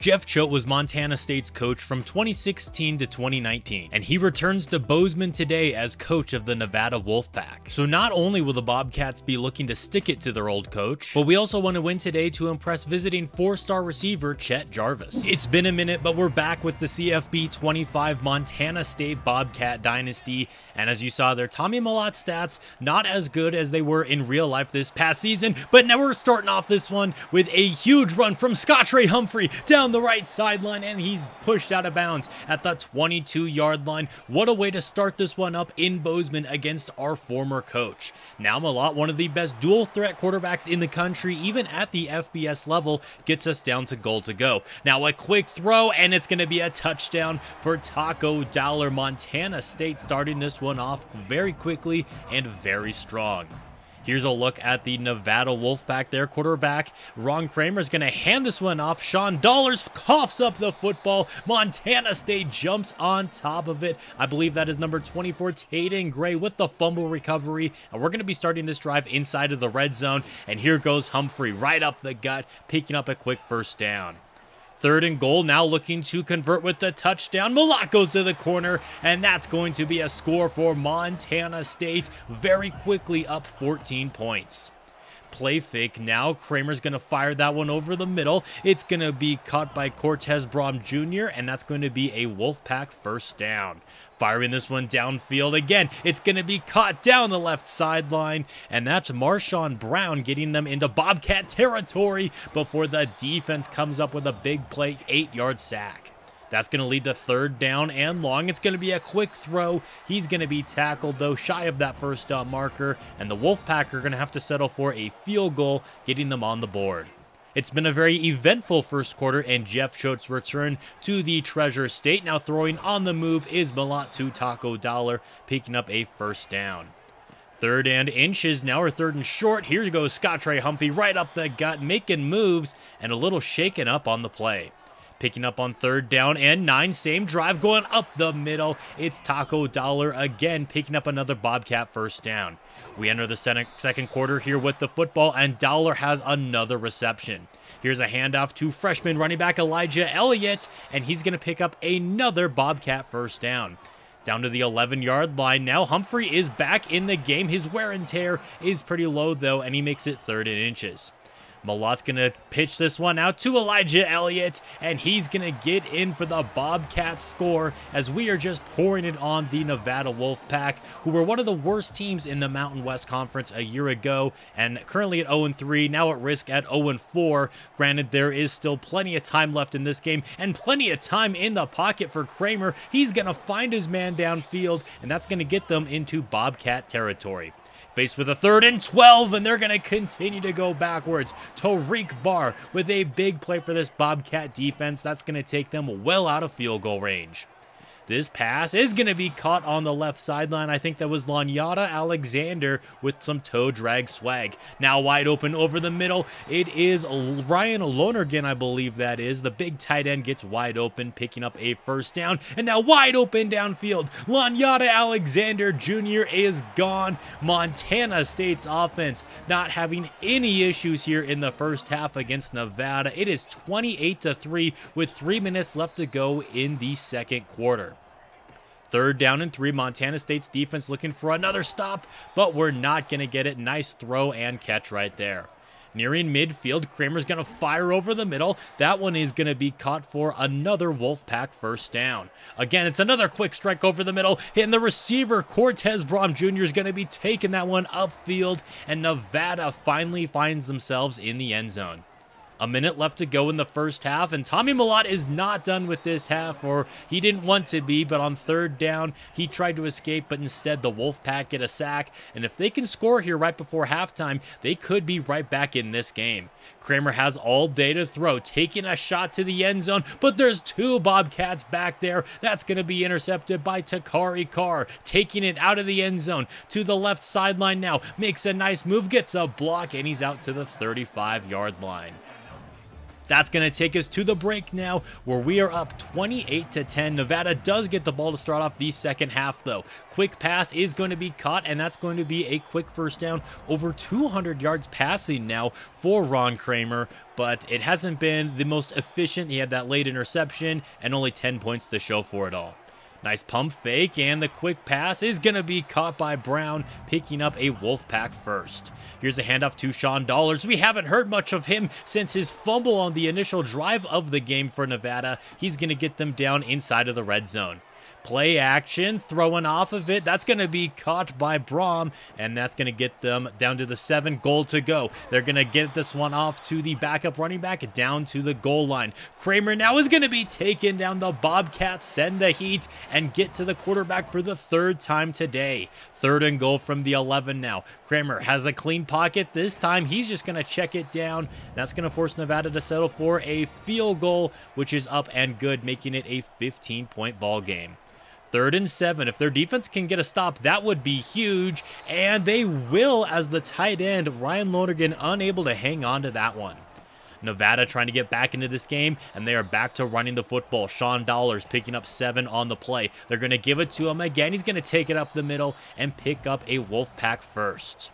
Jeff Choate was Montana State's coach from 2016 to 2019, and he returns to Bozeman today as coach of the Nevada Wolfpack. So not only will the Bobcats be looking to stick it to their old coach, but we also want to win today to impress visiting 4-star receiver Chet Jarvis. It's been a minute, but we're back with the CFB 25 Montana State Bobcat dynasty, and as you saw there, Tommy Malot's stats not as good as they were in real life this past season, but now we're starting off this one with a huge run from Scottrade Humphrey down the right sideline, and he's pushed out of bounds at the 22-yard line. What a way to start this one up in Bozeman against our former coach. Now Malott, one of the best dual threat quarterbacks in the country, even at the FBS level, gets us down to goal to go. Now a quick throw, and it's going to be a touchdown for Taco Dollar. Montana State starting this one off very quickly and very strong. Here's a look at the Nevada Wolfpack. Their quarterback, Ron Kramer, is going to hand this one off. Sean Dollars coughs up the football. Montana State jumps on top of it. I believe that is number 24, Taden Gray, with the fumble recovery. And we're going to be starting this drive inside of the red zone. And here goes Humphrey right up the gut, picking up a quick first down. 3rd and goal, now looking to convert with the touchdown. Malott goes to the corner, and that's going to be a score for Montana State. Very quickly up 14 points. Play fake now. Kramer's going to fire that one over the middle. It's going to be caught by Cortez Brom Jr., and that's going to be a Wolfpack first down. Firing this one downfield again. It's going to be caught down the left sideline, and that's Marshawn Brown getting them into Bobcat territory before the defense comes up with a big play, 8-yard sack. That's going to lead to 3rd down and long. It's going to be a quick throw. He's going to be tackled, though, shy of that first down marker, and the Wolfpack are going to have to settle for a field goal, getting them on the board. It's been a very eventful first quarter, and Jeff Choate's return to the Treasure State. Now throwing on the move is Malott to Taco Dollar, picking up a first down. 3rd and inches, now or 3rd and short. Here goes Scottrade Humphrey right up the gut, making moves, and a little shaken up on the play. Picking up on 3rd down and 9, same drive going up the middle. It's Taco Dollar again, picking up another Bobcat first down. We enter the second quarter here with the football, and Dollar has another reception. Here's a handoff to freshman running back Elijah Elliott, and he's going to pick up another Bobcat first down. Down to the 11-yard line now. Humphrey is back in the game. His wear and tear is pretty low, though, and he makes it 3rd and inches. Malott's going to pitch this one out to Elijah Elliott, and he's going to get in for the Bobcats score as we are just pouring it on the Nevada Wolfpack, who were one of the worst teams in the Mountain West Conference a year ago, and currently at 0-3, now at risk at 0-4. Granted, there is still plenty of time left in this game, and plenty of time in the pocket for Kramer. He's going to find his man downfield, and that's going to get them into Bobcat territory. Faced with a 3rd and 12, and they're going to continue to go backwards. Tariq Barr with a big play for this Bobcat defense. That's going to take them well out of field goal range. This pass is going to be caught on the left sideline. I think that was Lanyata Alexander with some toe drag swag. Now wide open over the middle. It is Ryan Lonergan, I believe that is. The big tight end gets wide open, picking up a first down. And now wide open downfield. Lanyata Alexander Jr. is gone. Montana State's offense not having any issues here in the first half against Nevada. It is 28-3 with 3 minutes left to go in the second quarter. 3rd down and 3, Montana State's defense looking for another stop, but we're not going to get it. Nice throw and catch right there. Nearing midfield, Kramer's going to fire over the middle. That one is going to be caught for another Wolfpack first down. Again, it's another quick strike over the middle, and the receiver, Cortez Brom Jr., is going to be taking that one upfield, and Nevada finally finds themselves in the end zone. A minute left to go in the first half, and Tommy Malott is not done with this half, or he didn't want to be, but on 3rd down, he tried to escape, but instead the Wolfpack get a sack, and if they can score here right before halftime, they could be right back in this game. Kramer has all day to throw, taking a shot to the end zone, but there's 2 Bobcats back there. That's going to be intercepted by Takari Carr, taking it out of the end zone to the left sideline now, makes a nice move, gets a block, and he's out to the 35-yard line. That's going to take us to the break now, where we are up 28-10. Nevada does get the ball to start off the second half, though. Quick pass is going to be caught, and that's going to be a quick first down. Over 200 yards passing now for Ron Kramer, but it hasn't been the most efficient. He had that late interception and only 10 points to show for it all. Nice pump fake, and the quick pass is going to be caught by Brown, picking up a Wolfpack first. Here's a handoff to Sean Dollars. We haven't heard much of him since his fumble on the initial drive of the game for Nevada. He's going to get them down inside of the red zone. Play action, throwing off of it. That's going to be caught by Brom, and that's going to get them down to the 7. Goal to go. They're going to get this one off to the backup running back down to the goal line. Kramer now is going to be taken down. The Bobcats send the heat and get to the quarterback for the third time today. 3rd and goal from the 11 now. Kramer has a clean pocket. This time he's just going to check it down. That's going to force Nevada to settle for a field goal, which is up and good, making it a 15-point ball game. 3rd and 7. If their defense can get a stop, that would be huge, and they will, as the tight end, Ryan Lonergan, unable to hang on to that one. Nevada trying to get back into this game, and they are back to running the football. Sean Dollars picking up 7 on the play. They're going to give it to him again. He's going to take it up the middle and pick up a Wolfpack first.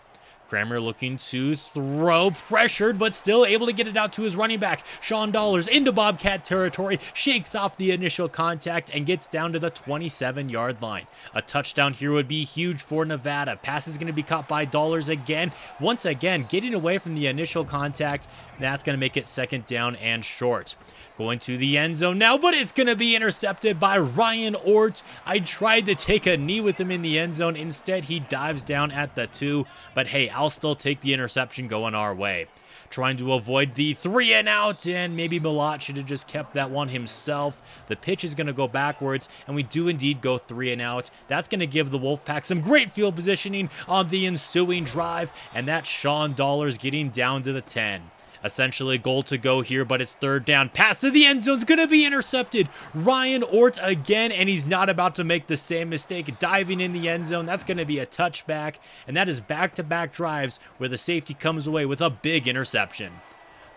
Kramer looking to throw, pressured, but still able to get it out to his running back. Sean Dollars into Bobcat territory, shakes off the initial contact, and gets down to the 27-yard line. A touchdown here would be huge for Nevada. Pass is going to be caught by Dollars again. Once again, getting away from the initial contact. That's going to make it 2nd down and short. Going to the end zone now, but it's going to be intercepted by Ryan Ort. I tried to take a knee with him in the end zone. Instead, he dives down at the 2. But hey, I'll still take the interception going our way. Trying to avoid the 3 and out, and maybe Malott should have just kept that one himself. The pitch is going to go backwards, and we do indeed go 3 and out. That's going to give the Wolfpack some great field positioning on the ensuing drive, and that's Sean Dollars getting down to the 10. Essentially goal to go here, but it's 3rd down. Pass to the end zone is going to be intercepted. Ryan Ort again, and he's not about to make the same mistake, diving in the end zone. That's going to be a touchback, and that is back-to-back drives where the safety comes away with a big interception.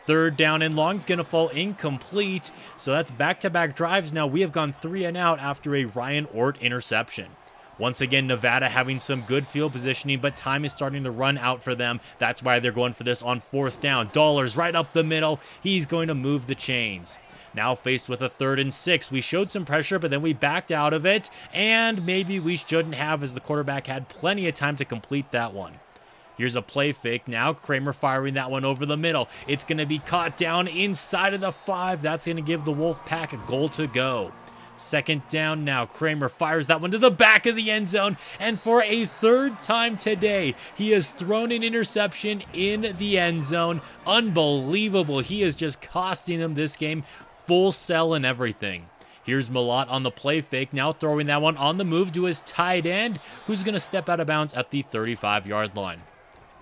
3rd down and long is going to fall incomplete, so that's back-to-back drives. Now we have gone 3 and out after a Ryan Ort interception. Once again, Nevada having some good field positioning, but time is starting to run out for them. That's why they're going for this on 4th down. Dollars right up the middle. He's going to move the chains. Now faced with a 3rd and 6. We showed some pressure, but then we backed out of it, and maybe we shouldn't have, as the quarterback had plenty of time to complete that one. Here's a play fake now. Kramer firing that one over the middle. It's going to be caught down inside of the 5. That's going to give the Wolfpack a goal to go. 2nd down now. Kramer fires that one to the back of the end zone, and for a 3rd time today, he has thrown an interception in the end zone. Unbelievable. He is just costing them this game. Full sell and everything. Here's Malott on the play fake, now throwing that one on the move to his tight end, who's going to step out of bounds at the 35-yard line.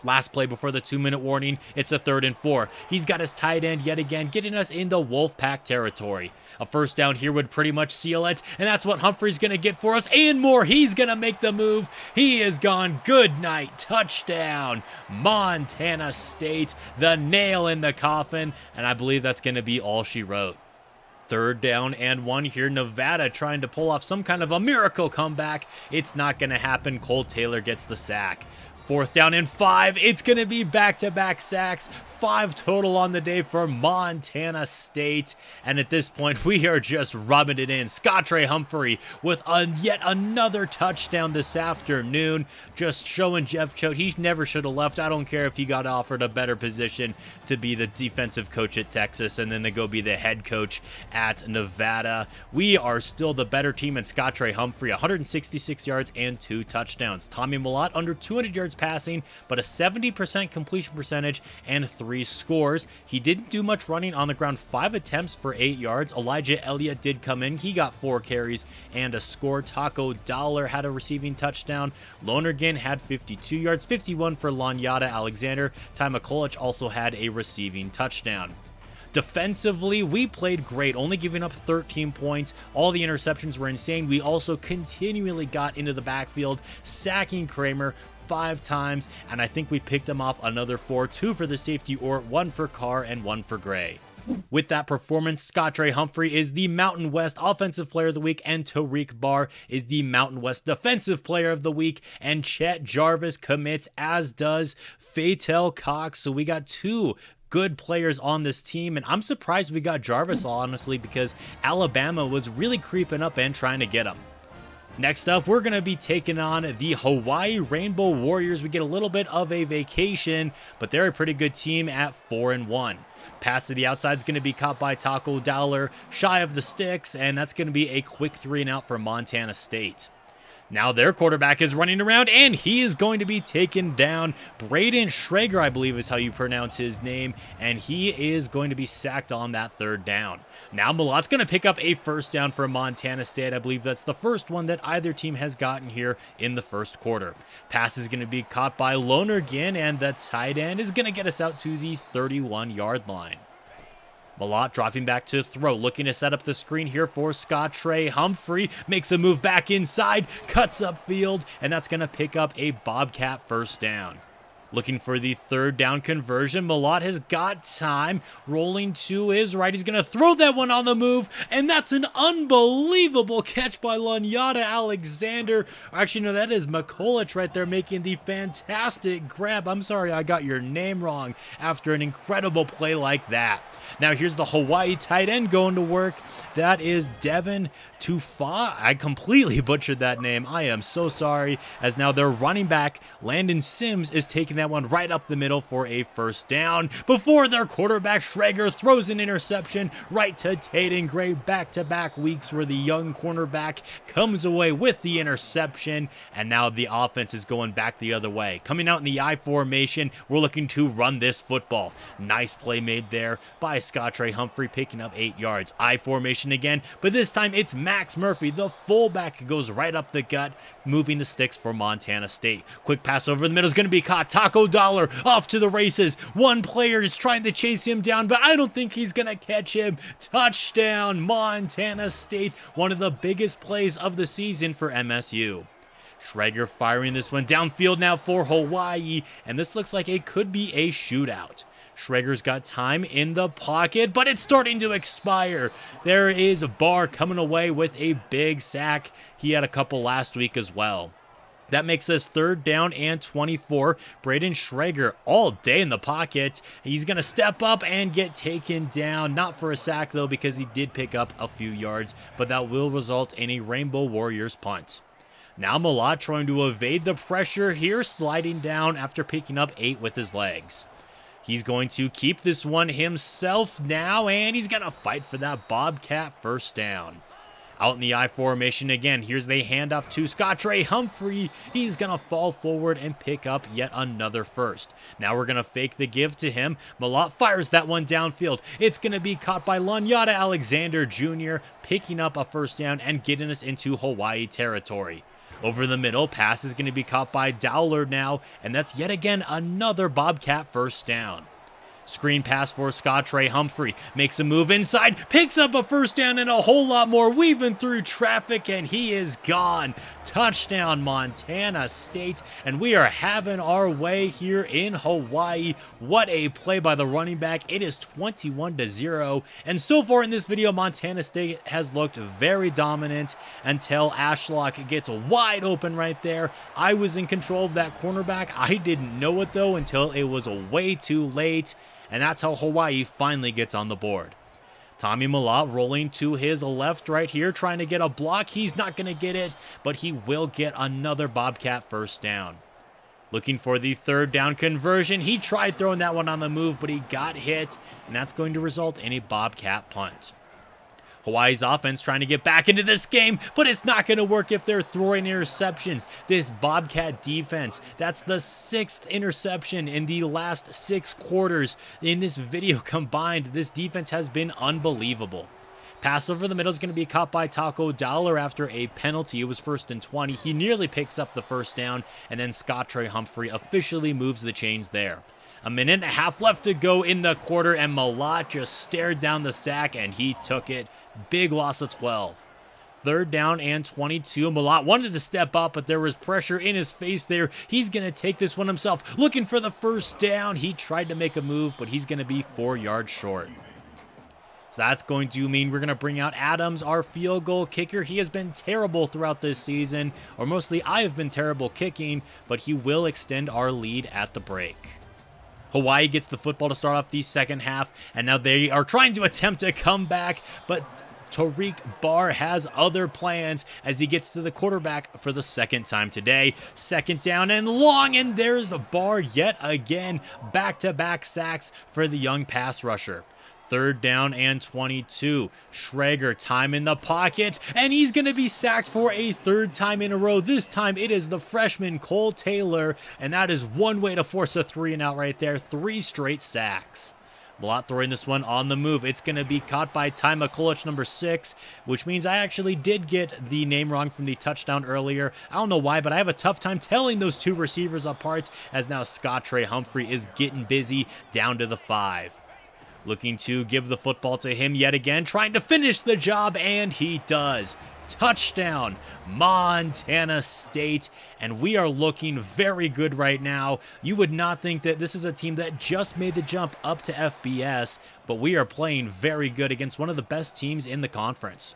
Last play before the 2-minute warning, it's a 3rd and 4. He's got his tight end yet again, getting us into Wolfpack territory. A 1st down here would pretty much seal it, and that's what Humphrey's going to get for us, and more. He's going to make the move. He is gone. Good night. Touchdown. Montana State, the nail in the coffin, and I believe that's going to be all she wrote. 3rd down and 1 here. Nevada trying to pull off some kind of a miracle comeback. It's not going to happen. Cole Taylor gets the sack. 4th down and 5. It's going to be back-to-back sacks. 5 total on the day for Montana State. And at this point, we are just rubbing it in. Scottre Humphrey with yet another touchdown this afternoon. Just showing Jeff Choate he never should have left. I don't care if he got offered a better position to be the defensive coach at Texas and then to go be the head coach at Nevada. We are still the better team, and Scottre Humphrey, 166 yards and 2 touchdowns. Tommy Malott under 200 yards passing, but a 70% completion percentage and 3 scores. He didn't do much running on the ground, 5 attempts for 8 yards. Elijah Elliott did come in. He got 4 carries and a score. Taco Dollar had a receiving touchdown. Lonergan had 52 yards, 51 for Lanyata Alexander. Ty McCulloch also had a receiving touchdown. Defensively, we played great, only giving up 13 points. All the interceptions were insane. We also continually got into the backfield, sacking Kramer 5 times, and I think we picked him off another 4, 2 for the safety, or 1 for Carr and 1 for Gray. With that performance, Scottre Humphrey is the Mountain West Offensive Player of the Week, and Tariq Barr is the Mountain West Defensive Player of the Week, and Chet Jarvis commits, as does Fatel Cox. So we got two good players on this team, and I'm surprised we got Jarvis, honestly, because Alabama was really creeping up and trying to get him. Next up, we're going to be taking on the Hawaii Rainbow Warriors. We get a little bit of a vacation, but they're a pretty good team at 4-1. Pass to the outside is going to be caught by Taco Dowler, shy of the sticks, and that's going to be a quick 3-and-out for Montana State. Now their quarterback is running around, and he is going to be taken down. Braden Schrager, I believe is how you pronounce his name, and he is going to be sacked on that 3rd down. Now Malot's going to pick up a 1st down for Montana State. I believe that's the first one that either team has gotten here in the 1st quarter. Pass is going to be caught by Lonergan, and the tight end is going to get us out to the 31-yard line. Malott dropping back to throw, looking to set up the screen here for Scottre Humphrey, makes a move back inside, cuts upfield, and that's going to pick up a Bobcat 1st down. Looking for the 3rd down conversion. Malott has got time. Rolling to his right. He's going to throw that one on the move. And that's an unbelievable catch by Lanyata Alexander. Actually, no, that is McCulloch right there making the fantastic grab. I'm sorry, I got your name wrong after an incredible play like that. Now here's the Hawaii tight end going to work. That is Devin Tufa. I completely butchered that name. I am so sorry. As now their running back, Landon Sims, is taking that one right up the middle for a 1st down before their quarterback Schrager throws an interception right to Taden Gray. Back-to-back weeks where the young cornerback comes away with the interception, and now the offense is going back the other way. Coming out in the I formation, we're looking to run this football. Nice play made there by Scottre Humphrey, picking up 8 yards. I formation again, but this time it's Max Murphy, the fullback, goes right up the gut, moving the sticks for Montana State. Quick pass over the middle is going to be caught. Taco Dollar off to the races. One player is trying to chase him down, but I don't think he's going to catch him. Touchdown, Montana State. One of the biggest plays of the season for MSU. Schrager firing this one downfield now for Hawaii, and this looks like it could be a shootout. Schrager's got time in the pocket, but it's starting to expire. There is Barr coming away with a big sack. He had a couple last week as well. That makes us 3rd down and 24. Braden Schrager all day in the pocket. He's going to step up and get taken down. Not for a sack, though, because he did pick up a few yards, but that will result in a Rainbow Warriors punt. Now Malott trying to evade the pressure here, sliding down after picking up 8 with his legs. He's going to keep this one himself now, and he's going to fight for that Bobcat 1st down. Out in the I formation again, here's the handoff to Scottre Humphrey. He's going to fall forward and pick up yet another 1st. Now we're going to fake the give to him. Malott fires that one downfield. It's going to be caught by Lanyata Alexander Jr., picking up a 1st down and getting us into Hawaii territory. Over the middle, pass is going to be caught by Dowler now, and that's yet again another Bobcat 1st down. Screen pass for Scottre Humphrey, makes a move inside, picks up a 1st down and a whole lot more, weaving through traffic, and he is gone. Touchdown, Montana State, and we are having our way here in Hawaii. What a play by the running back. It is 21-0, and so far in this video, Montana State has looked very dominant until Ashlock gets wide open right there. I was in control of that cornerback. I didn't know it, though, until it was way too late. And that's how Hawaii finally gets on the board. Tommy Malott rolling to his left right here, trying to get a block. He's not going to get it, but he will get another Bobcat 1st down. Looking for the 3rd down conversion. He tried throwing that one on the move, but he got hit, and that's going to result in a Bobcat punt. Hawaii's offense trying to get back into this game, but it's not going to work if they're throwing interceptions. This Bobcat defense, that's the 6th interception in the last 6 quarters in this video combined. This defense has been unbelievable. Pass over the middle is going to be caught by Taco Dowler after a penalty. It was 1st and 20. He nearly picks up the 1st down, and then Scottre Humphrey officially moves the chains there. A minute and a half left to go in the quarter, and Malott just stared down the sack, and he took it. Big loss of 12. 3rd down and 22. Malott wanted to step up, but there was pressure in his face there. He's going to take this one himself. Looking for the 1st down. He tried to make a move, but he's going to be 4 yards short. So that's going to mean we're going to bring out Adams, our field goal kicker. He has been terrible throughout this season, or mostly I have been terrible kicking, but he will extend our lead at the break. Hawaii gets the football to start off the second half, and now they are trying to attempt to come back, but Tariq Barr has other plans as he gets to the quarterback for the second time today. Second down and long, and there's the Barr yet again. Back-to-back sacks for the young pass rusher. Third down and 22. Schrager, time in the pocket, and he's going to be sacked for a third time in a row. This time it is the freshman Cole Taylor, and that is one way to force a 3-and-out right there. 3 straight sacks. Malott throwing this one on the move. It's going to be caught by Ty McCulloch, number 6, which means I actually did get the name wrong from the touchdown earlier. I don't know why, but I have a tough time telling those two receivers apart, as now Scottre Humphrey is getting busy down to the 5. Looking to give the football to him yet again, trying to finish the job, and he does. Touchdown, Montana State, and we are looking very good right now. You would not think that this is a team that just made the jump up to FBS, but we are playing very good against one of the best teams in the conference.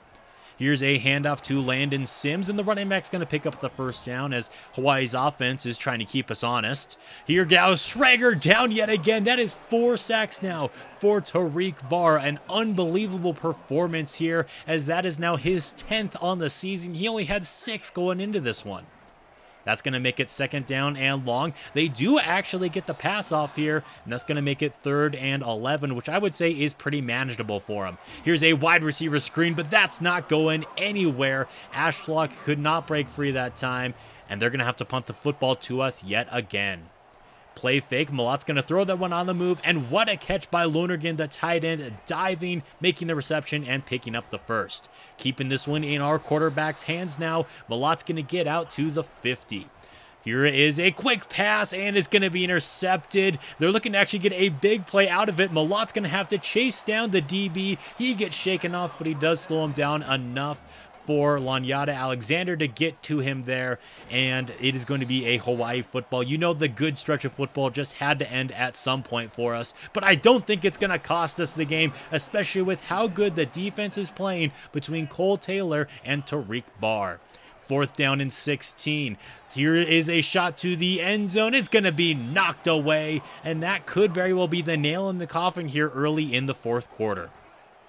Here's a handoff to Landon Sims, and the running back's going to pick up the first down as Hawaii's offense is trying to keep us honest. Here goes Schrager down yet again. That is 4 sacks now for Tariq Barr. An unbelievable performance here, as that is now his 10th on the season. He only had 6 going into this one. That's going to make it second down and long. They do actually get the pass off here, and that's going to make it 3rd and 11, which I would say is pretty manageable for him. Here's a wide receiver screen, but that's not going anywhere. Ashlock could not break free that time, and they're going to have to punt the football to us yet again. Play fake. Malott's going to throw that one on the move, and what a catch by Lonergan, the tight end, diving, making the reception, and picking up the first. Keeping this one in our quarterback's hands now. Malott's going to get out to the 50. Here is a quick pass, and it's going to be intercepted. They're looking to actually get a big play out of it. Malott's going to have to chase down the DB. He gets shaken off, but he does slow him down enough for Lanyata Alexander to get to him there, and it is going to be a Hawaii football. You know, the good stretch of football just had to end at some point for us, but I don't think it's going to cost us the game, especially with how good the defense is playing between Cole Taylor and Tariq Barr. 4th down and 16. Here is a shot to the end zone. It's going to be knocked away, and that could very well be the nail in the coffin here early in the 4th quarter.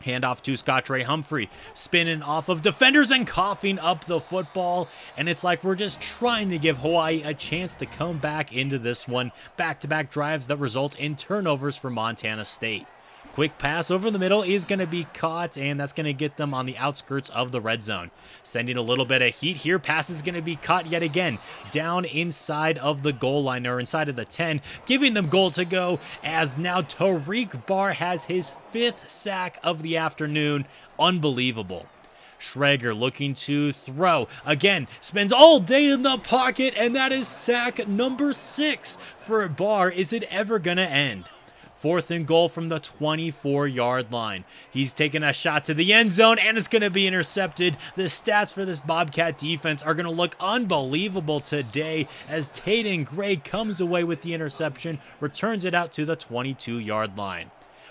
Handoff to Scottre Humphrey, spinning off of defenders and coughing up the football. And it's like we're just trying to give Hawaii a chance to come back into this one. Back-to-back drives that result in turnovers for Montana State. Quick pass over the middle is going to be caught, and that's going to get them on the outskirts of the red zone. Sending a little bit of heat here. Pass is going to be caught yet again down inside of the goal line, or inside of the 10, giving them goal to go, as now Tariq Barr has his 5th sack of the afternoon. Unbelievable. Schrager looking to throw. Again, spends all day in the pocket, and that is sack number 6 for Barr. Is it ever going to end? 4th and goal from the 24-yard line. He's taking a shot to the end zone, and it's going to be intercepted. The stats for this Bobcat defense are going to look unbelievable today, as Taden Gray comes away with the interception, returns it out to the 22-yard line.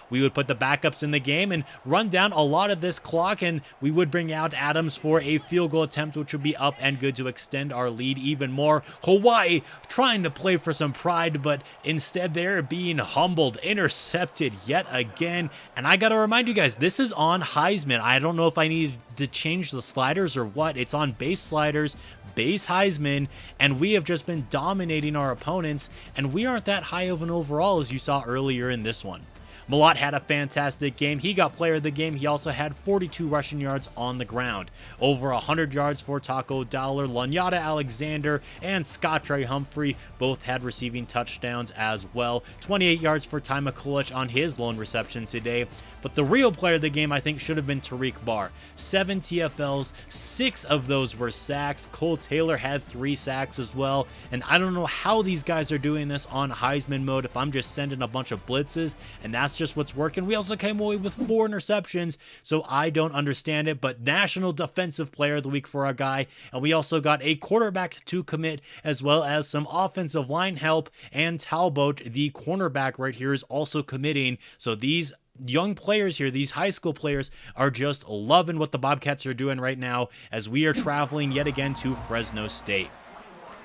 We would put the backups in the game and run down a lot of this clock, and we would bring out Adams for a field goal attempt, which would be up and good to extend our lead even more. Hawaii trying to play for some pride, but instead they're being humbled, intercepted yet again. And I got to remind you guys, this is on Heisman. I don't know if I need to change the sliders or what. It's on base sliders, base Heisman, and we have just been dominating our opponents, and we aren't that high of an overall as you saw earlier in this one. Malott had a fantastic game. He got player of the game. He also had 42 rushing yards on the ground. Over 100 yards for Taco Dowler, Lanyata Alexander, and Scottre Humphrey both had receiving touchdowns as well. 28 yards for Ty McCulloch on his lone reception today. But the real player of the game, I think, should have been Tariq Barr. 7 TFLs, 6 of those were sacks. Cole Taylor had 3 sacks as well. And I don't know how these guys are doing this on Heisman mode if I'm just sending a bunch of blitzes, and that's just what's working. We also came away with 4 interceptions, so I don't understand it. But National Defensive Player of the Week for our guy. And we also got a quarterback to commit, as well as some offensive line help. And Talbot, the cornerback right here, is also committing. So these young players here, these high school players, are just loving what the Bobcats are doing right now as we are traveling yet again to Fresno State.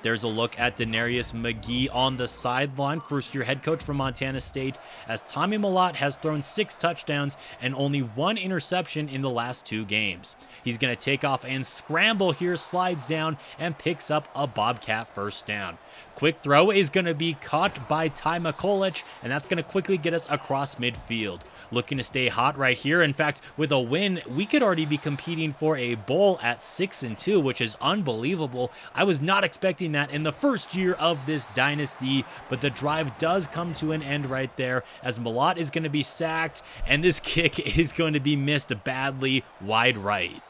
There's a look at Denarius McGee on the sideline, first-year head coach from Montana State, as Tommy Mellott has thrown 6 touchdowns and only 1 interception in the last 2 games. He's going to take off and scramble here, slides down, and picks up a Bobcat first down. Quick throw is going to be caught by Ty McCulloch, and that's going to quickly get us across midfield. Looking to stay hot right here. In fact, with a win, we could already be competing for a bowl at 6-2, which is unbelievable. I was not expecting that in the first year of this dynasty, but the drive does come to an end right there as Mellott is going to be sacked, and this kick is going to be missed badly wide right.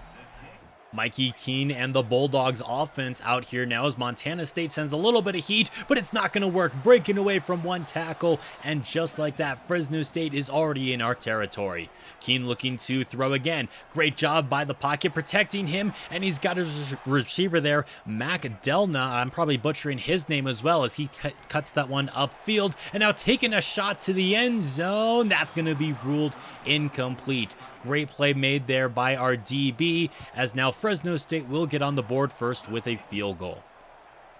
Mikey Keene and the Bulldogs offense out here now as Montana State sends a little bit of heat, but it's not going to work. Breaking away from one tackle, and just like that, Fresno State is already in our territory. Keene looking to throw again. Great job by the pocket protecting him, and he's got his receiver there, Mac Delna. I'm probably butchering his name as well as he cuts that one upfield, and now taking a shot to the end zone. That's going to be ruled incomplete. Great play made there by our DB, as now Fresno State will get on the board first with a field goal.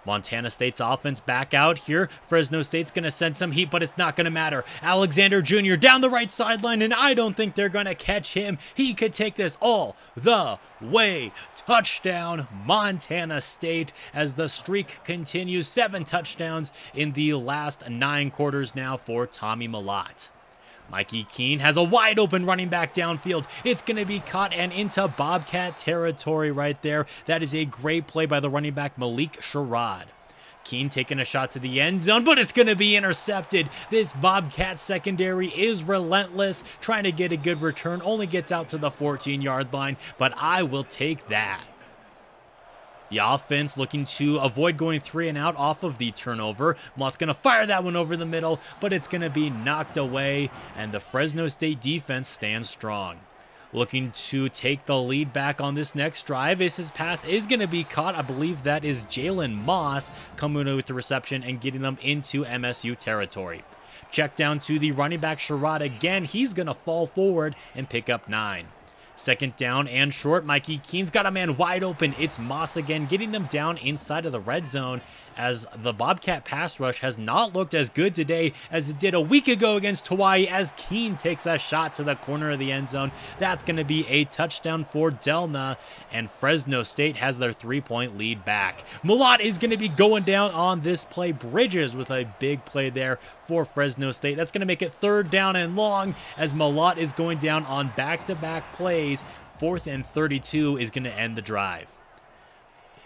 Montana State's offense back out here. Fresno State's going to send some heat, but it's not going to matter. Alexander Jr. down the right sideline, and I don't think they're going to catch him. He could take this all the way. Touchdown, Montana State, as the streak continues. 7 touchdowns in the last 9 quarters now for Tommy Mellott. Mikey Keene has a wide open running back downfield. It's going to be caught and into Bobcat territory right there. That is a great play by the running back Malik Sherrod. Keene taking a shot to the end zone, but it's going to be intercepted. This Bobcat secondary is relentless, trying to get a good return. Only gets out to the 14-yard line, but I will take that. The offense looking to avoid going 3 and out off of the turnover. Mellott's going to fire that one over the middle, but it's going to be knocked away, and the Fresno State defense stands strong. Looking to take the lead back on this next drive. This pass is going to be caught. I believe that is Jalen Moss coming with the reception and getting them into MSU territory. Check down to the running back Sherrod again. He's going to fall forward and pick up 9. Second down and short. Mikey Keene's got a man wide open. It's Moss again, getting them down inside of the red zone, as the Bobcat pass rush has not looked as good today as it did a week ago against Hawaii, as Keene takes a shot to the corner of the end zone. That's going to be a touchdown for Delna, and Fresno State has their 3-point lead back. Mellott is going to be going down on this play. Bridges with a big play there for Fresno State. That's going to make it 3rd down and long, as Mellott is going down on back-to-back plays. 4th and 32 is going to end the drive.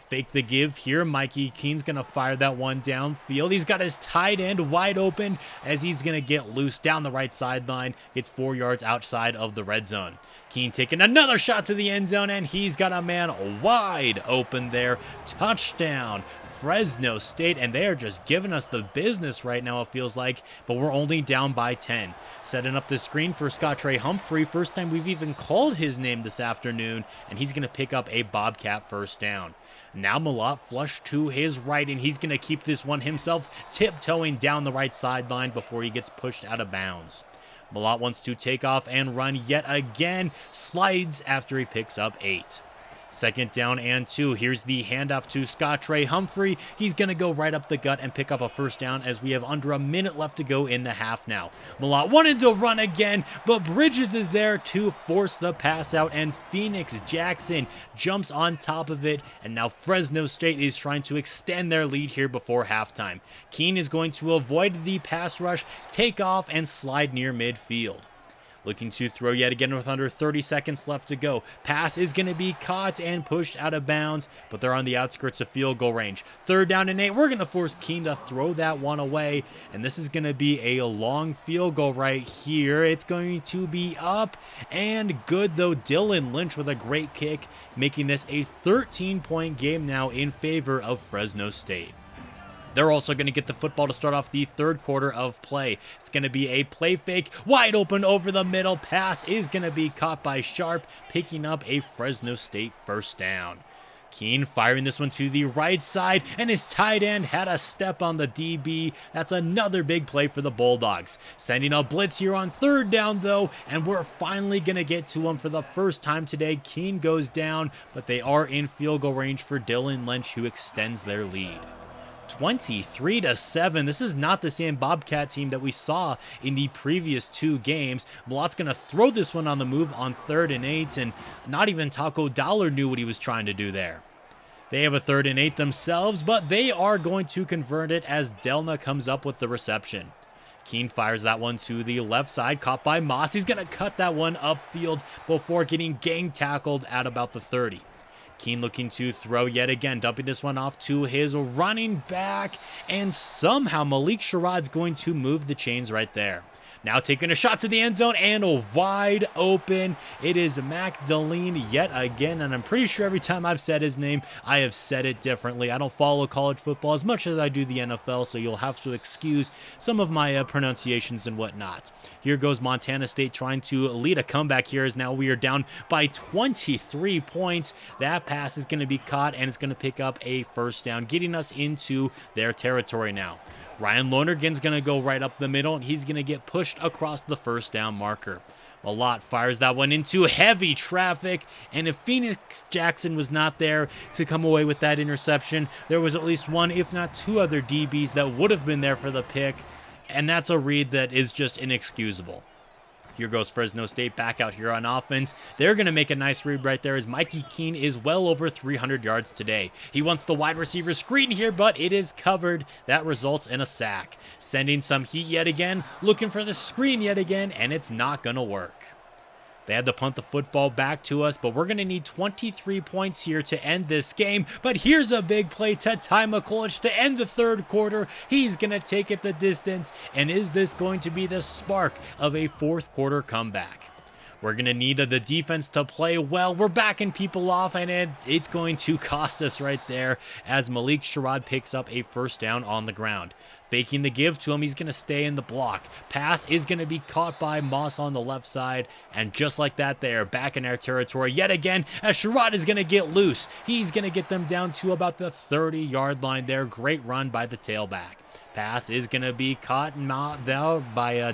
Fake the give here. Mikey Keene's going to fire that one downfield. He's got his tight end wide open as he's going to get loose down the right sideline. Gets 4 yards outside of the red zone. Keene taking another shot to the end zone, and he's got a man wide open there. Touchdown, Fresno State, and they are just giving us the business right now, it feels like, but we're only down by 10. Setting up the screen for Scottre Humphrey. First time we've even called his name this afternoon, and he's going to pick up a Bobcat first down. Now Mellott flush to his right, and he's going to keep this one himself, tiptoeing down the right sideline before he gets pushed out of bounds. Mellott wants to take off and run yet again, slides after he picks up 8. Second down and 2. Here's the handoff to Scottre Humphrey. He's going to go right up the gut and pick up a first down as we have under a minute left to go in the half now. Mellott wanted to run again, but Bridges is there to force the pass out, and Phoenix Jackson jumps on top of it, and now Fresno State is trying to extend their lead here before halftime. Keene is going to avoid the pass rush, take off, and slide near midfield. Looking to throw yet again with under 30 seconds left to go. Pass is going to be caught and pushed out of bounds, but they're on the outskirts of field goal range. 3rd down and 8. We're going to force Keene to throw that one away, and this is going to be a long field goal right here. It's going to be up and good, though. Dylan Lynch with a great kick, making this a 13-point game now in favor of Fresno State. They're also going to get the football to start off the 3rd quarter of play. It's going to be a play fake, wide open over the middle. Pass is going to be caught by Sharp, picking up a Fresno State first down. Keene firing this one to the right side, and his tight end had a step on the DB. That's another big play for the Bulldogs. Sending a blitz here on third down, though, and we're finally going to get to him for the first time today. Keene goes down, but they are in field goal range for Dylan Lynch, who extends their lead. 23-7. This is not the same Bobcat team that we saw in the previous two games. Malot's going to throw this one on the move on 3rd and 8, and not even Taco Dollar knew what he was trying to do there. They have a 3rd and 8 themselves, but they are going to convert it as Delma comes up with the reception. Keene fires that one to the left side, caught by Moss. He's going to cut that one upfield before getting gang tackled at about the 30. Keene looking to throw yet again, dumping this one off to his running back, and somehow Malik Sherrod's going to move the chains right there. Now taking a shot to the end zone, and a wide open. It is Mac Deline yet again, and I'm pretty sure every time I've said his name, I have said it differently. I don't follow college football as much as I do the NFL, so you'll have to excuse some of my pronunciations and whatnot. Here goes Montana State trying to lead a comeback here, as now we are down by 23 points. That pass is going to be caught, and it's going to pick up a first down, getting us into their territory now. Ryan Lonergan's going to go right up the middle, and he's going to get pushed across the first down marker. Malott fires that one into heavy traffic, and if Phoenix Jackson was not there to come away with that interception, there was at least one, if not two other DBs that would have been there for the pick, and that's a read that is just inexcusable. Here goes Fresno State back out here on offense. They're going to make a nice read right there as Mikey Keene is well over 300 yards today. He wants the wide receiver screen here, but it is covered. That results in a sack. Sending some heat yet again, looking for the screen yet again, and it's not going to work. They had to punt the football back to us, but we're going to need 23 points here to end this game. But here's a big play to Ty McCulloch to end the third quarter. He's going to take it the distance, and is this going to be the spark of a fourth quarter comeback? We're going to need the defense to play well. We're backing people off, and it's going to cost us right there as Malik Sherrod picks up a first down on the ground. Faking the give to him, he's going to stay in the block. Pass is going to be caught by Moss on the left side, and just like that there, back in our territory yet again, as Sherrod is going to get loose. He's going to get them down to about the 30-yard line there. Great run by the tailback. Pass is going to be caught by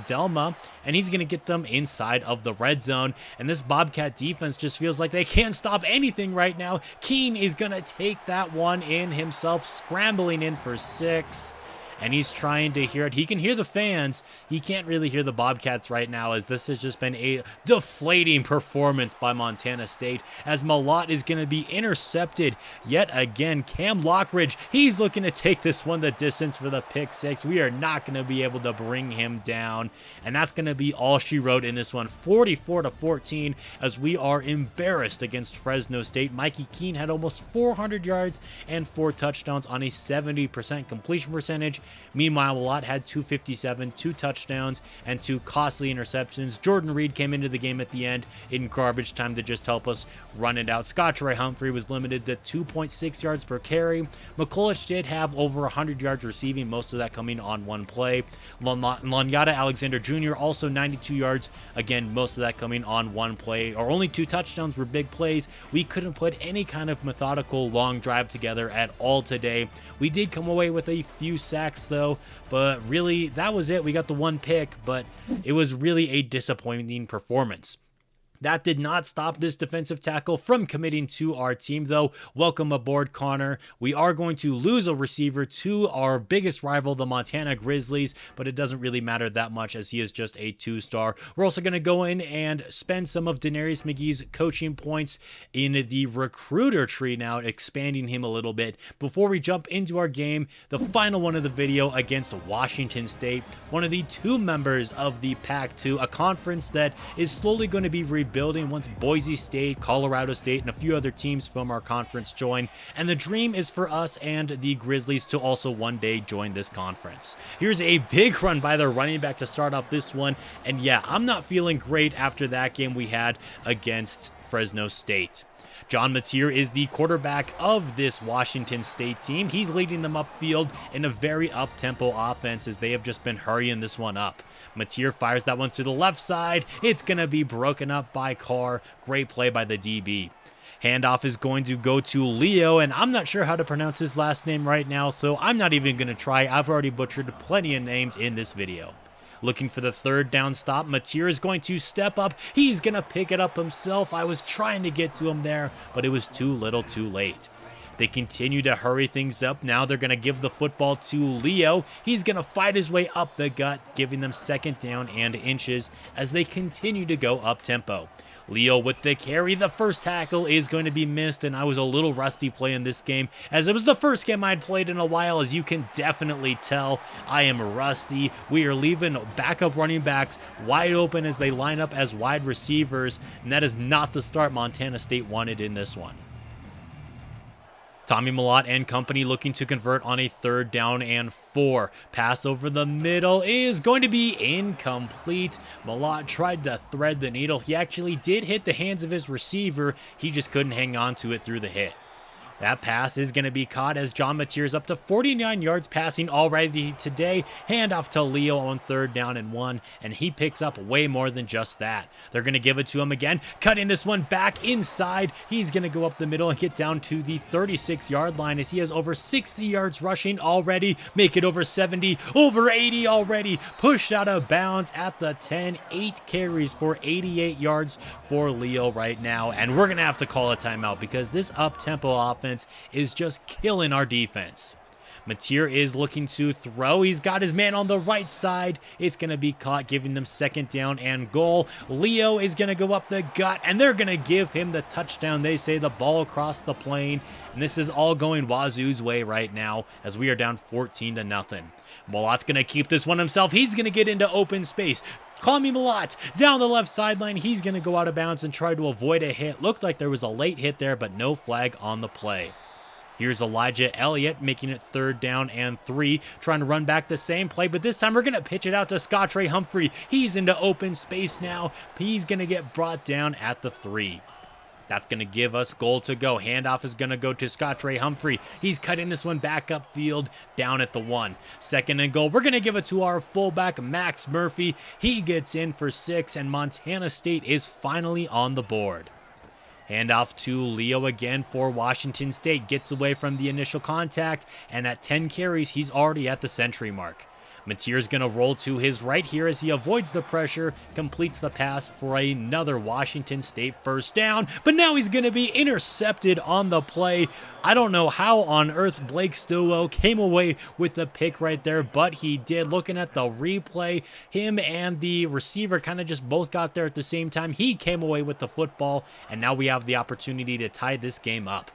Delma, and he's going to get them inside of the red zone. And this Bobcat defense just feels like they can't stop anything right now. Keene is going to take that one in himself, scrambling in for 6. And he's trying to hear it. He can hear the fans. He can't really hear the Bobcats right now, as this has just been a deflating performance by Montana State, as Malott is going to be intercepted yet again. Cam Lockridge, he's looking to take this one the distance for the pick 6. We are not going to be able to bring him down, and that's going to be all she wrote in this one, 44-14, as we are embarrassed against Fresno State. Mikey Keene had almost 400 yards and 4 touchdowns on a 70% completion percentage. Meanwhile, Malott had 257, 2 touchdowns, and 2 costly interceptions. Jordan Reed came into the game at the end in garbage time to just help us run it out. Scotray Humphrey was limited to 2.6 yards per carry. McCulloch did have over 100 yards receiving, most of that coming on one play. Lanyata Alexander Jr. also 92 yards, again, most of that coming on one play. Our only 2 touchdowns were big plays. We couldn't put any kind of methodical long drive together at all today. We did come away with a few sacks though, but really that was it. We got the 1 pick, but it was really a disappointing performance. That did not stop this defensive tackle from committing to our team, though. Welcome aboard, Connor. We are going to lose a receiver to our biggest rival, the Montana Grizzlies, but it doesn't really matter that much as he is just a 2-star. We're also going to go in and spend some of Denarius McGee's coaching points in the recruiter tree now, expanding him a little bit. Before we jump into our game, the final one of the video against Washington State, one of the 2 members of the Pac-2, a conference that is slowly going to be rebuilding once Boise State, Colorado State, and a few other teams from our conference join. And the dream is for us and the Grizzlies to also one day join this conference. Here's a big run by their running back to start off this one. And yeah, I'm not feeling great after that game we had against Fresno State. John Mateer is the quarterback of this Washington State team. He's leading them upfield in a very up-tempo offense as they have just been hurrying this one up. Mateer fires that one to the left side. It's going to be broken up by Carr. Great play by the DB. Handoff is going to go to Leo, and I'm not sure how to pronounce his last name right now, so I'm not even going to try. I've already butchered plenty of names in this video. Looking for the third down stop. Mateer is going to step up. He's going to pick it up himself. I was trying to get to him there, but it was too little too late. They continue to hurry things up. Now they're going to give the football to Leo. He's going to fight his way up the gut, giving them second down and inches as they continue to go up tempo. Leo with the carry. The first tackle is going to be missed, and I was a little rusty playing this game as it was the first game I'd played in a while. As you can definitely tell, I am rusty. We are leaving backup running backs wide open as they line up as wide receivers, and that is not the start Montana State wanted in this one. Tommy Mellott and company looking to convert on a 3rd down and 4. Pass over the middle is going to be incomplete. Mellott tried to thread the needle. He actually did hit the hands of his receiver. He just couldn't hang on to it through the hit. That pass is going to be caught as John Mateer is up to 49 yards passing already today. Handoff to Leo on 3rd down and 1, and he picks up way more than just that. They're going to give it to him again, cutting this one back inside. He's going to go up the middle and get down to the 36-yard line as he has over 60 yards rushing already. Make it over 70, over 80 already. Pushed out of bounds at the 10. 8 carries for 88 yards for Leo right now, and we're going to have to call a timeout because this up-tempo offense is just killing our defense. Mateer is looking to throw. He's got his man on the right side. It's going to be caught, giving them 2nd down and goal. Leo is going to go up the gut, and they're going to give him the touchdown. They say the ball across the plane, and this is all going Wazoo's way right now as we are down 14-0. Mellott's going to keep this one himself. He's going to get into open space. Tommy Mellott down the left sideline. He's going to go out of bounds and try to avoid a hit. Looked like there was a late hit there, but no flag on the play. Here's Elijah Elliott making it 3rd down and 3, trying to run back the same play, but this time we're going to pitch it out to Scott Ray Humphrey. He's into open space now. He's going to get brought down at the 3. That's going to give us goal to go. Handoff is going to go to Scott Ray Humphrey. He's cutting this one back upfield down at the 1. 2nd and goal. We're going to give it to our fullback, Max Murphy. He gets in for 6, and Montana State is finally on the board. Handoff to Leo again for Washington State. Gets away from the initial contact, and at 10 carries, he's already at the century mark. Mateer's going to roll to his right here as he avoids the pressure, completes the pass for another Washington State 1st down, but now he's going to be intercepted on the play. I don't know how on earth Blake Stillwell came away with the pick right there, but he did. Looking at the replay, him and the receiver kind of just both got there at the same time. He came away with the football, and now we have the opportunity to tie this game up.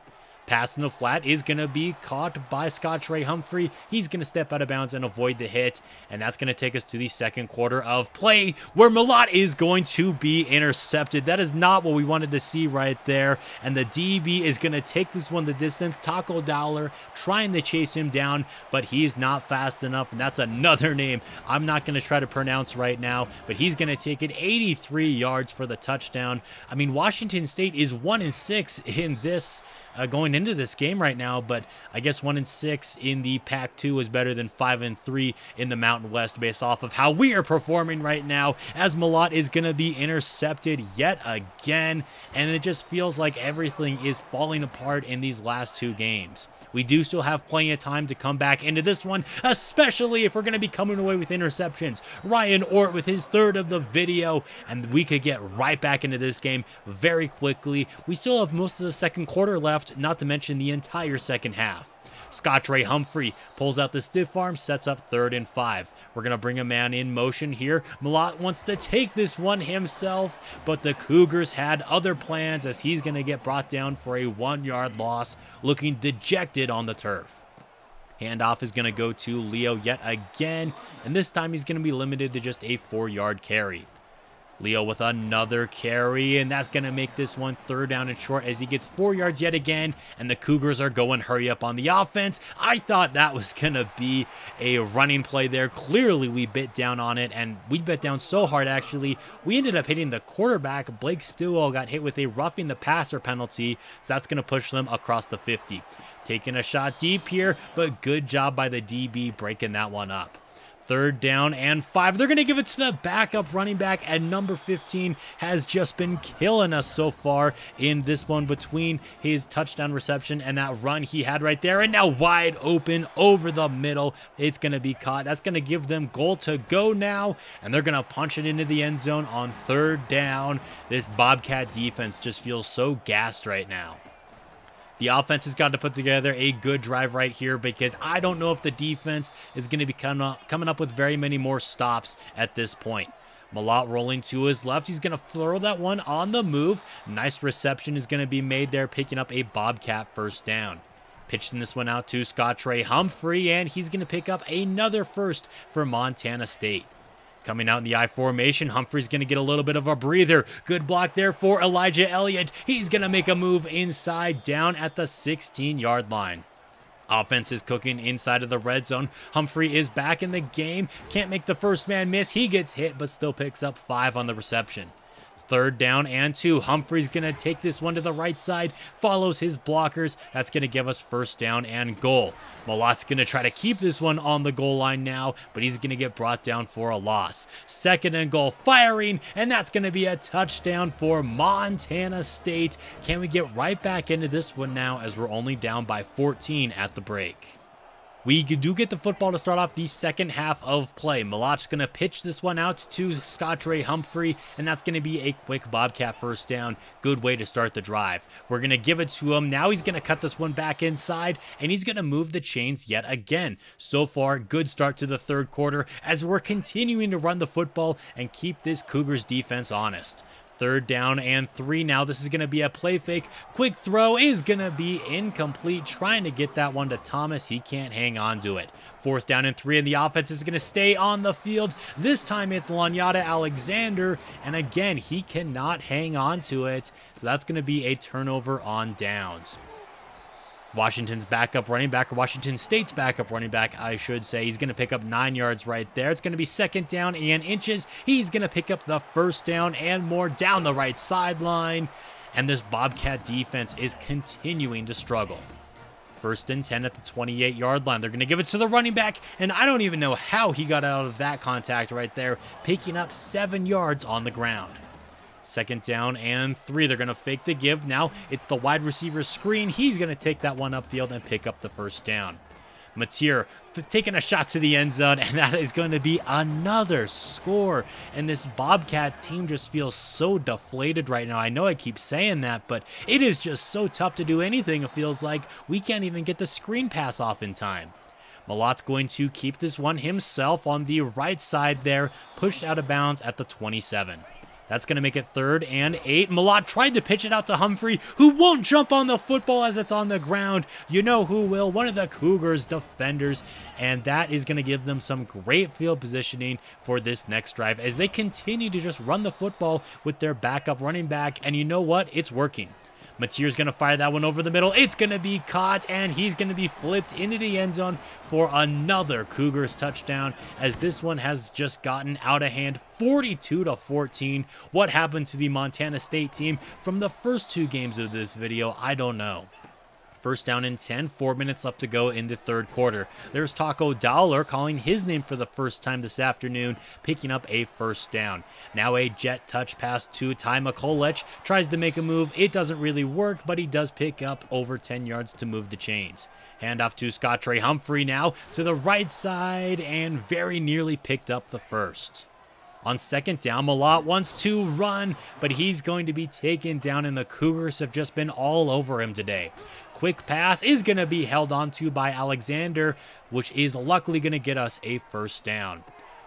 Pass in the flat is going to be caught by Scott Ray Humphrey. He's going to step out of bounds and avoid the hit, and that's going to take us to the 2nd quarter of play where Mellott is going to be intercepted. That is not what we wanted to see right there, and the DB is going to take this one the distance. Taco Dollar trying to chase him down, but he's not fast enough, and that's another name I'm not going to try to pronounce right now, but he's going to take it 83 yards for the touchdown. I mean, Washington State is 1-6 in this going into this game right now, but I guess 1-6 in the Pac-2 is better than 5-3 in the Mountain West based off of how we are performing right now, as Mellott is going to be intercepted yet again, and it just feels like everything is falling apart in these last 2 games. We do still have plenty of time to come back into this one, especially if we're going to be coming away with interceptions. Ryan Ort with his 3rd of the video, and we could get right back into this game very quickly. We still have most of the 2nd quarter left, not to mention the entire 2nd half. Scott Ray Humphrey pulls out the stiff arm, sets up 3rd and 5. We're going to bring a man in motion here. Mellott wants to take this one himself, but the Cougars had other plans as he's going to get brought down for a 1-yard loss, looking dejected on the turf. Handoff is going to go to Leo yet again, and this time he's going to be limited to just a 4-yard carry. Leo with another carry, and that's going to make this one 3rd down and short as he gets 4 yards yet again, and the Cougars are going hurry up on the offense. I thought that was going to be a running play there. Clearly, we bit down on it, and we bit down so hard, actually. We ended up hitting the quarterback. Blake Stillwell got hit with a roughing the passer penalty, so that's going to push them across the 50. Taking a shot deep here, but good job by the DB breaking that one up. Third down and 5. They're going to give it to the backup running back, and number 15 has just been killing us so far in this one between his touchdown reception and that run he had right there. And now wide open over the middle. It's going to be caught. That's going to give them goal to go now, and they're going to punch it into the end zone on third down. This Bobcat defense just feels so gassed right now. The offense has got to put together a good drive right here, because I don't know if the defense is going to be coming up with very many more stops at this point. Malott rolling to his left. He's going to throw that one on the move. Nice reception is going to be made there, picking up a Bobcat first down. Pitching this one out to Humphrey, and he's going to pick up another first for Montana State. Coming out in the I formation, Humphrey's going to get a little bit of a breather. Good block there for Elijah Elliott. He's going to make a move inside down at the 16-yard line. Offense is cooking inside of the red zone. Humphrey is back in the game. Can't make the first man miss. He gets hit, but still picks up 5 on the reception. Third down and 2. Humphrey's going to take this one to the right side, follows his blockers. That's going to give us first down and goal. Malott's going to try to keep this one on the goal line now, but he's going to get brought down for a loss. Second and goal, firing, and that's going to be a touchdown for Montana State. Can we get right back into this one now, as we're only down by 14 at the break? We do get the football to start off the second half of play. Malott's going to pitch this one out to Humphrey, and that's going to be a quick Bobcat first down. Good way to start the drive. We're going to give it to him. Now he's going to cut this one back inside, and he's going to move the chains yet again. So far, good start to the third quarter, as we're continuing to run the football and keep this Cougars defense honest. Third down and 3 now. This is going to be a play fake. Quick throw is going to be incomplete. Trying to get that one to Thomas. He can't hang on to it. Fourth down and 3, and the offense is going to stay on the field. This time it's Lanyata Alexander, and again, he cannot hang on to it. So that's going to be a turnover on downs. Washington's backup running back, or Washington State's backup running back, I should say. He's going to pick up 9 yards right there. It's going to be second down and inches. He's going to pick up the first down and more down the right sideline. And this Bobcat defense is continuing to struggle. First and 10 at the 28-yard line. They're going to give it to the running back, and I don't even know how he got out of that contact right there, picking up 7 yards on the ground. Second down and 3. They're going to fake the give. Now it's the wide receiver screen. He's going to take that one upfield and pick up the first down. Mateer taking a shot to the end zone, and that is going to be another score. And this Bobcat team just feels so deflated right now. I know I keep saying that, but it is just so tough to do anything. It feels like we can't even get the screen pass off in time. Malott's going to keep this one himself on the right side there, pushed out of bounds at the 27. That's going to make it third and 8. Malott tried to pitch it out to Humphrey, who won't jump on the football as it's on the ground. You know who will? One of the Cougars defenders. And that is going to give them some great field positioning for this next drive, as they continue to just run the football with their backup running back. And you know what? It's working. Mateer's going to fire that one over the middle. It's going to be caught, and he's going to be flipped into the end zone for another Cougars touchdown, as this one has just gotten out of hand, 42-14. What happened to the Montana State team from the first 2 games of this video? I don't know. First down and 10, 4 minutes left to go in the third quarter. There's Taco Dowler calling his name for the first time this afternoon, picking up a first down. Now a jet touch pass to Ty McCulloch. Tries to make a move. It doesn't really work, but he does pick up over 10 yards to move the chains. Handoff to Humphrey now to the right side, and very nearly picked up the first. On second down, Malott wants to run, but he's going to be taken down, and the Cougars have just been all over him today. Quick pass is going to be held onto by Alexander, which is luckily going to get us a first down.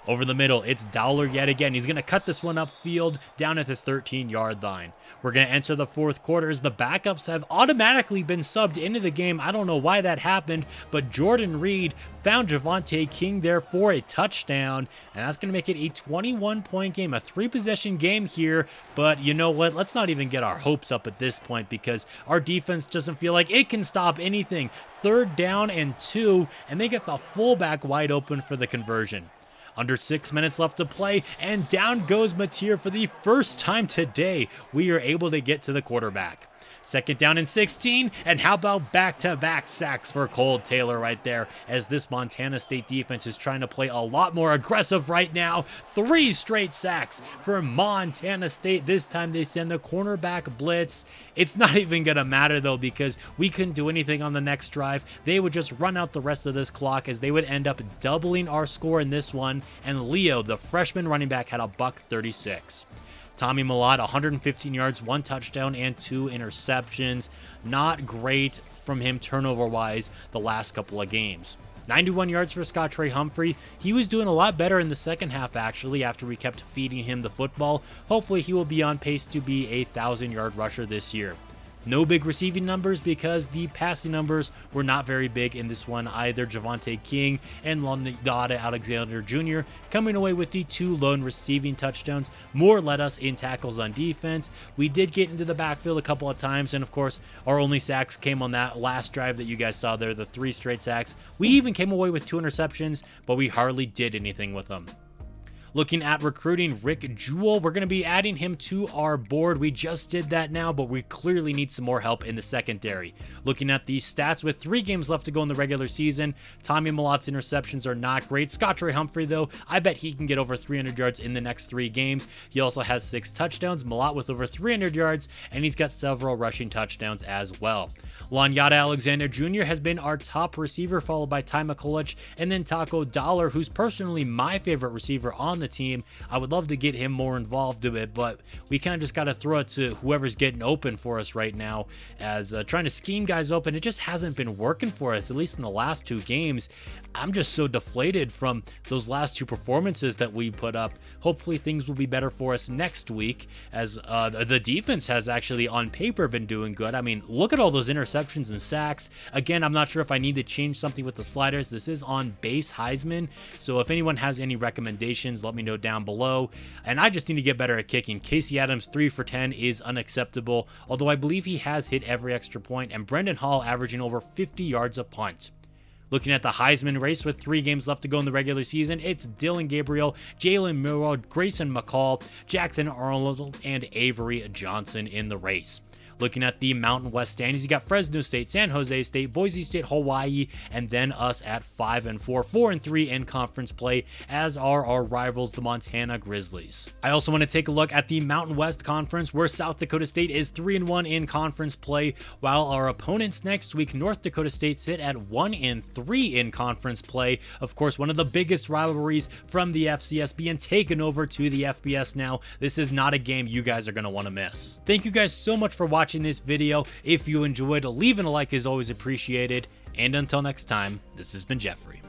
Over the middle, it's Dowler yet again. He's going to cut this one upfield down at the 13-yard line. We're going to enter the fourth quarter as the backups have automatically been subbed into the game. I don't know why that happened, but Jordan Reed found Javonte King there for a touchdown, and that's going to make it a 21-point game, a 3-possession game here. But you know what? Let's not even get our hopes up at this point, because our defense doesn't feel like it can stop anything. Third down and 2, and they get the fullback wide open for the conversion. Under 6 minutes left to play, and down goes Mateer for the first time today. We are able to get to the quarterback. Second down and 16, and how about back-to-back sacks for Cole Taylor right there, as this Montana State defense is trying to play a lot more aggressive right now. 3 straight sacks for Montana State. This time they send the cornerback blitz. It's not even going to matter, though, because we couldn't do anything on the next drive. They would just run out the rest of this clock, as they would end up doubling our score in this one, and Leo, the freshman running back, had a $136. Tommy Mellott, 115 yards, 1 touchdown, and 2 interceptions. Not great from him turnover-wise the last couple of games. 91 yards for Scott Trey Humphrey. He was doing a lot better in the second half, actually, after we kept feeding him the football. Hopefully, he will be on pace to be a 1,000-yard rusher this year. No big receiving numbers because the passing numbers were not very big in this one either. Javonte King and Londada Alexander Jr. coming away with the 2 lone receiving touchdowns. Moore led us in tackles on defense. We did get into the backfield a couple of times, and of course, our only sacks came on that last drive that you guys saw there, the 3 straight sacks. We even came away with 2 interceptions, but we hardly did anything with them. Looking at recruiting, Rick Jewell, we're going to be adding him to our board. We just did that now, but we clearly need some more help in the secondary. Looking at these stats, with 3 games left to go in the regular season, Tommy Mellott's interceptions are not great. Scott Trey Humphrey, though, I bet he can get over 300 yards in the next 3 games. He also has 6 touchdowns, Mellott with over 300 yards, and he's got several rushing touchdowns as well. Lanyata Alexander Jr. has been our top receiver, followed by Ty McCulloch, and then Taco Dollar, who's personally my favorite receiver on the team. I would love to get him more involved in it, but we kind of just got to throw it to whoever's getting open for us right now, as trying to scheme guys open, it just hasn't been working for us, at least in the last 2 games. I'm just so deflated from those last 2 performances that we put up. Hopefully things will be better for us next week, as the defense has actually on paper been doing good. I mean, look at all those interceptions and sacks. Again, I'm not sure if I need to change something with the sliders. This is on base Heisman, so if anyone has any recommendations, let me know down below. And I just need to get better at kicking. Casey Adams 3 for 10 is unacceptable, although I believe he has hit every extra point, and Brendan Hall averaging over 50 yards a punt. Looking at the Heisman race with 3 games left to go in the regular season, it's Dylan Gabriel, Jalen Murrow, Grayson McCall, Jackson Arnold, and Avery Johnson in the race. Looking at the Mountain West standings, you got Fresno State, San Jose State, Boise State, Hawaii, and then us at 5-4, 4-3 in conference play, as are our rivals, the Montana Grizzlies. I also want to take a look at the Mountain West Conference, where South Dakota State is 3-1 in conference play, while our opponents next week, North Dakota State, sit at 1-3 in conference play. Of course, one of the biggest rivalries from the FCS being taken over to the FBS now. This is not a game you guys are going to want to miss. Thank you guys so much for watching this video. If you enjoyed, leaving a like is always appreciated. And until next time, this has been Jeffrey.